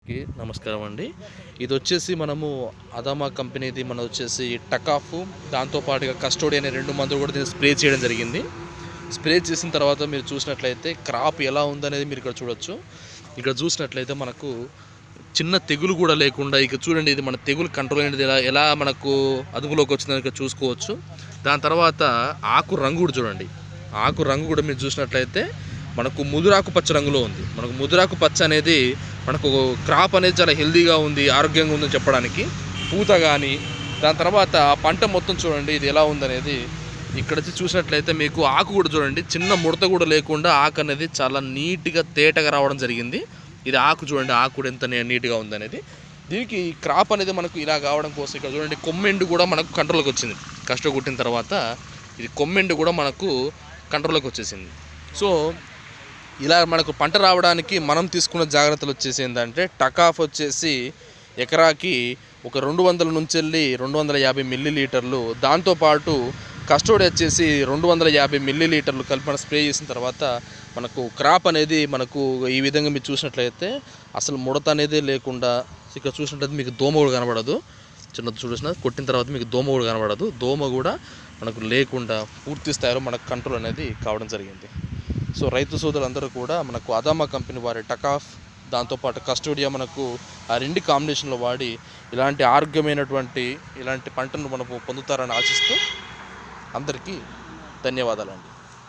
అందరికీ నమస్కారం అండి. ఇది వచ్చేసి మనము అదామా కంపెనీది మన వచ్చేసి టకాఫ్, దాంతోపాటుగా కస్టోడి అనే 2 మందులు కూడా దీన్ని స్ప్రే చేయడం జరిగింది. స్ప్రే చేసిన తర్వాత మీరు చూసినట్లయితే క్రాప్ ఎలా ఉందనేది మీరు ఇక్కడ చూడొచ్చు. ఇక్కడ చూసినట్లయితే మనకు చిన్న తెగులు కూడా లేకుండా ఇక చూడండి, ఇది మన తెగులు కంట్రోల్ అనేది ఎలా మనకు అదుపులోకి వచ్చిందని ఇక్కడ చూసుకోవచ్చు. దాని తర్వాత ఆకు రంగు కూడా చూడండి. ఆకు రంగు కూడా మీరు చూసినట్లయితే మనకు ముదురాకు పచ్చ రంగులో ఉంది. మనకు ముదురాకు పచ్చ అనేది మనకు క్రాప్ అనేది చాలా హెల్దీగా ఉంది, ఆరోగ్యంగా ఉందని చెప్పడానికి. పూత కానీ దాని తర్వాత పంట మొత్తం చూడండి ఇది ఎలా ఉందనేది ఇక్కడ చూసినట్లయితే మీకు ఆకు కూడా చూడండి, చిన్న ముడత కూడా లేకుండా ఆకు అనేది చాలా నీట్గా తేటగా రావడం జరిగింది. ఇది ఆకు చూడండి, ఆకు కూడా ఎంత నీట్గా ఉందనేది. దీనికి క్రాప్ అనేది మనకు ఇలా కావడం కోసం ఇక్కడ చూడండి కొమ్మెండు కూడా మనకు కంట్రోల్కి వచ్చింది. కష్టం కుట్టిన తర్వాత ఇది కొమ్మెండు కూడా మనకు కంట్రోల్కి వచ్చేసింది. సో ఇలా మనకు పంట రావడానికి మనం తీసుకున్న జాగ్రత్తలు వచ్చేసి ఏంటంటే టకాఫ్ వచ్చేసి ఎకరాకి ఒక 200 నుంచి వెళ్ళి 250 మిల్లీలీటర్లు, దాంతోపాటు కస్టోడి వచ్చేసి 250 మిల్లీలీటర్లు కలిపి మనం స్ప్రే చేసిన తర్వాత మనకు క్రాప్ అనేది మనకు ఈ విధంగా మీరు చూసినట్లయితే అసలు ముడత అనేది లేకుండా, ఇక్కడ చూసినట్లయితే మీకు దోమ కూడా కనబడదు. చిన్న చూసిన కొట్టిన తర్వాత మీకు దోమ కూడా కనబడదు. దోమ కూడా మనకు లేకుండా పూర్తి స్థాయిలో మనకు కంట్రోల్ అనేది కావడం జరిగింది. సో రైతు సోదరులందరూ కూడా మనకు అదామా కంపెనీ వారి టకాఫ్, దాంతోపాటు కస్టోడియా మనకు ఆ 2 కాంబినేషన్లో వాడి ఇలాంటి ఆరోగ్యమైనటువంటి ఇలాంటి పంటను మనకు పొందుతారని ఆశిస్తూ అందరికీ ధన్యవాదాలండి.